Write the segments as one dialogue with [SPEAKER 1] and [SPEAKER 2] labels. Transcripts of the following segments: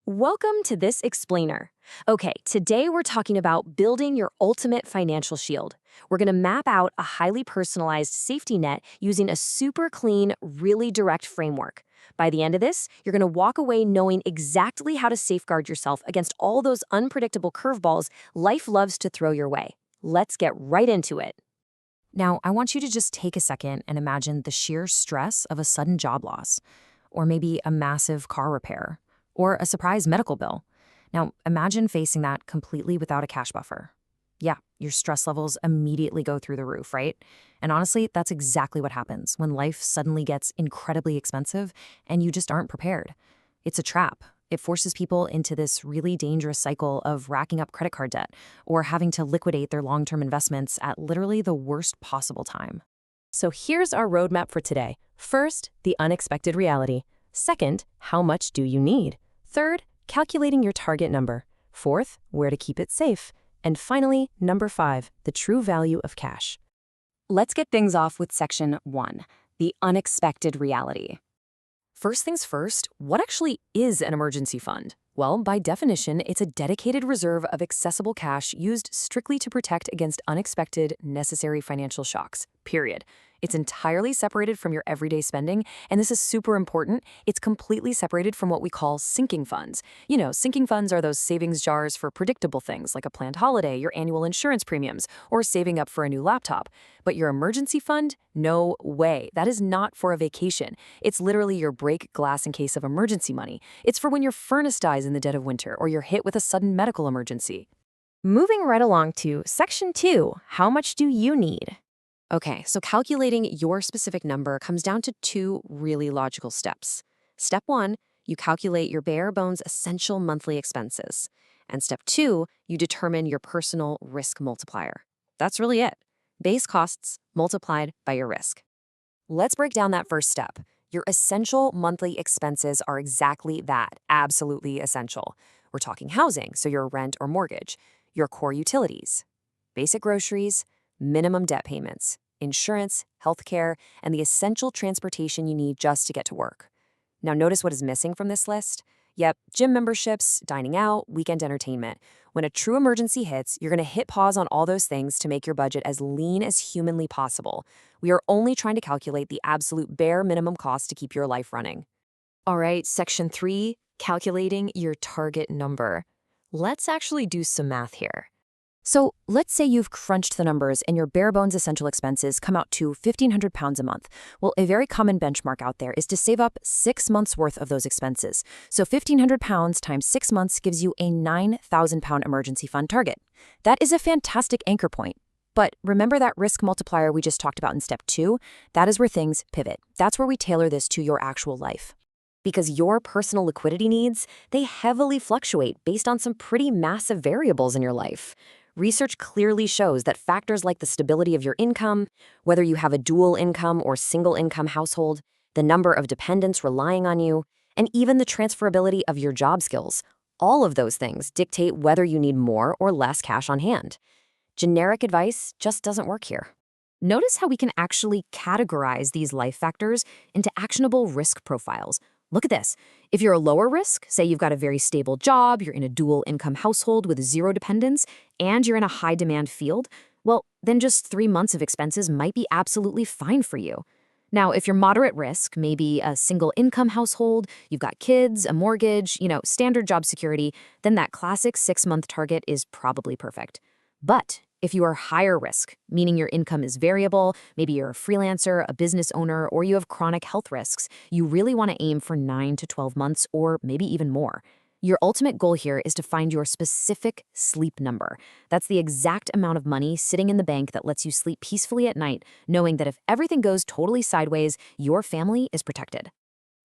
[SPEAKER 1] Welcome to this explainer. Okay, today we're talking about building your ultimate financial shield. We're going to map out a highly personalized safety net using a super clean, really direct framework. By the end of this, you're going to walk away knowing exactly how to safeguard yourself against all those unpredictable curveballs life loves to throw your way. Let's get right into it. Now, I want you to just take a second and imagine the sheer stress of a sudden job loss, or maybe a massive car repair, or a surprise medical bill. Now, imagine facing that completely without a cash buffer. Yeah, your stress levels immediately go through the roof, right? And honestly, that's exactly what happens when life suddenly gets incredibly expensive and you just aren't prepared. It's a trap. It forces people into this really dangerous cycle of racking up credit card debt or having to liquidate their long-term investments at literally the worst possible time. So here's our roadmap for today. First, the unexpected reality. Second, how much do you need? Third, calculating your target number. Fourth, where to keep it safe. And finally, number 5, the true value of cash. Let's get things off with section 1, the unexpected reality. First things first, what actually is an emergency fund? Well, by definition, it's a dedicated reserve of accessible cash used strictly to protect against unexpected, necessary financial shocks, period. It's entirely separated from your everyday spending, and this is super important. It's completely separated from what we call sinking funds. You know, sinking funds are those savings jars for predictable things like a planned holiday, your annual insurance premiums, or saving up for a new laptop. But your emergency fund? No way. That is not for a vacation. It's literally your break glass in case of emergency money. It's for when your furnace dies in the dead of winter or you're hit with a sudden medical emergency. Moving right along to section 2, how much do you need? Okay, so calculating your specific number comes down to 2 really logical steps. Step 1, you calculate your bare bones essential monthly expenses. And step 2, you determine your personal risk multiplier. That's really it. Base costs multiplied by your risk. Let's break down that first step. Your essential monthly expenses are exactly that, absolutely essential. We're talking housing, so your rent or mortgage, your core utilities, basic groceries, minimum debt payments, insurance, healthcare, and the essential transportation you need just to get to work. Now notice what is missing from this list? Yep, gym memberships, dining out, weekend entertainment. When a true emergency hits, you're going to hit pause on all those things to make your budget as lean as humanly possible. We are only trying to calculate the absolute bare minimum cost to keep your life running. All right, section 3, calculating your target number. Let's actually do some math here. So let's say you've crunched the numbers and your bare bones essential expenses come out to £1,500 a month. Well, a very common benchmark out there is to save up 6 months worth of those expenses. So £1,500 times 6 months gives you a £9,000 emergency fund target. That is a fantastic anchor point. But remember that risk multiplier we just talked about in step 2? That is where things pivot. That's where we tailor this to your actual life. Because your personal liquidity needs, they heavily fluctuate based on some pretty massive variables in your life. Research clearly shows that factors like the stability of your income, whether you have a dual income or single income household, the number of dependents relying on you, and even the transferability of your job skills, all of those things dictate whether you need more or less cash on hand. Generic advice just doesn't work here. Notice how we can actually categorize these life factors into actionable risk profiles. Look at this. If you're a lower risk, say you've got a very stable job, you're in a dual income household with 0 dependents, and you're in a high demand field, well, then just 3 months of expenses might be absolutely fine for you. Now, if you're moderate risk, maybe a single income household, you've got kids, a mortgage, standard job security, then that classic 6-month target is probably perfect. But if you are higher risk, meaning your income is variable, maybe you're a freelancer, a business owner, or you have chronic health risks, you really want to aim for 9 to 12 months or maybe even more. Your ultimate goal here is to find your specific sleep number. That's the exact amount of money sitting in the bank that lets you sleep peacefully at night, knowing that if everything goes totally sideways, your family is protected.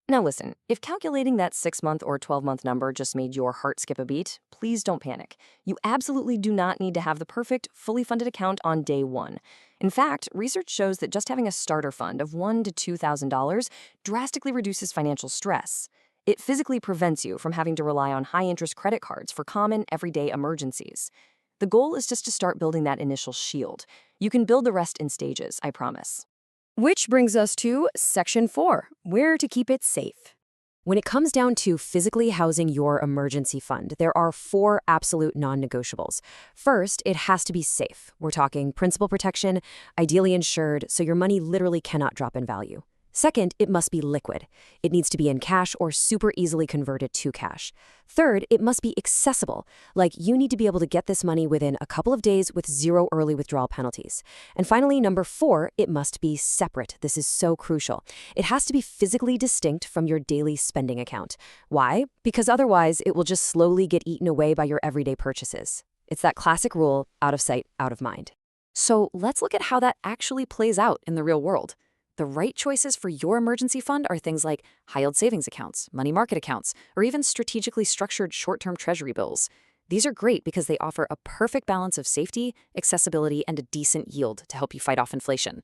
[SPEAKER 1] Now listen, if calculating that 6-month or 12-month number just made your heart skip a beat, please don't panic. You absolutely do not need to have the perfect, fully funded account on day 1. In fact, research shows that just having a starter fund of $1,000 to $2,000 drastically reduces financial stress. It physically prevents you from having to rely on high-interest credit cards for common, everyday emergencies. The goal is just to start building that initial shield. You can build the rest in stages, I promise. Which brings us to section 4, where to keep it safe. When it comes down to physically housing your emergency fund, there are 4 absolute non-negotiables. First, it has to be safe. We're talking principal protection, ideally insured, so your money literally cannot drop in value. Second, it must be liquid. It needs to be in cash or super easily converted to cash. Third, it must be accessible. Like, you need to be able to get this money within a couple of days with 0 early withdrawal penalties. And finally, number 4, it must be separate. This is so crucial. It has to be physically distinct from your daily spending account. Why? Because otherwise, it will just slowly get eaten away by your everyday purchases. It's that classic rule, out of sight, out of mind. So let's look at how that actually plays out in the real world. The right choices for your emergency fund are things like high-yield savings accounts, money market accounts, or even strategically structured short-term treasury bills. These are great because they offer a perfect balance of safety, accessibility, and a decent yield to help you fight off inflation.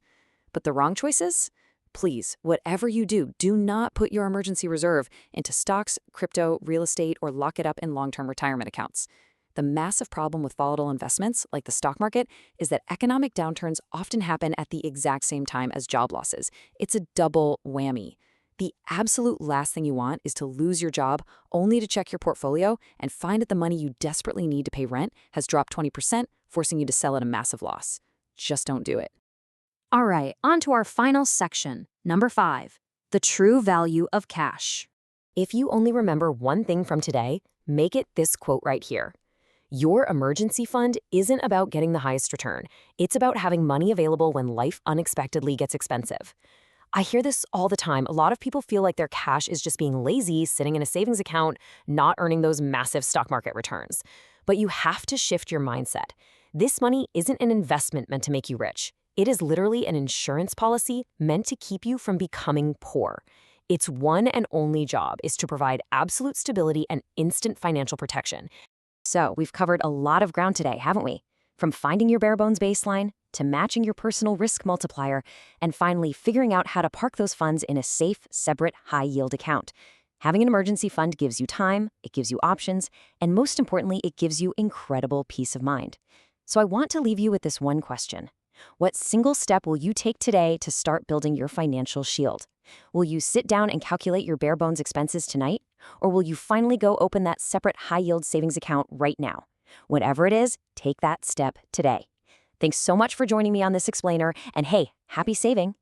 [SPEAKER 1] But the wrong choices? Please, whatever you do, do not put your emergency reserve into stocks, crypto, real estate, or lock it up in long-term retirement accounts. The massive problem with volatile investments, like the stock market, is that economic downturns often happen at the exact same time as job losses. It's a double whammy. The absolute last thing you want is to lose your job only to check your portfolio and find that the money you desperately need to pay rent has dropped 20%, forcing you to sell at a massive loss. Just don't do it. All right, on to our final section, number 5, the true value of cash. If you only remember one thing from today, make it this quote right here. Your emergency fund isn't about getting the highest return. It's about having money available when life unexpectedly gets expensive. I hear this all the time. A lot of people feel like their cash is just being lazy, sitting in a savings account, not earning those massive stock market returns. But you have to shift your mindset. This money isn't an investment meant to make you rich. It is literally an insurance policy meant to keep you from becoming poor. Its one and only job is to provide absolute stability and instant financial protection. So, we've covered a lot of ground today, haven't we? From finding your bare bones baseline, to matching your personal risk multiplier, and finally figuring out how to park those funds in a safe, separate, high-yield account. Having an emergency fund gives you time, it gives you options, and most importantly, it gives you incredible peace of mind. So I want to leave you with this one question. What single step will you take today to start building your financial shield? Will you sit down and calculate your bare bones expenses tonight? Or will you finally go open that separate high-yield savings account right now? Whatever it is, take that step today. Thanks so much for joining me on this explainer, and hey, happy saving!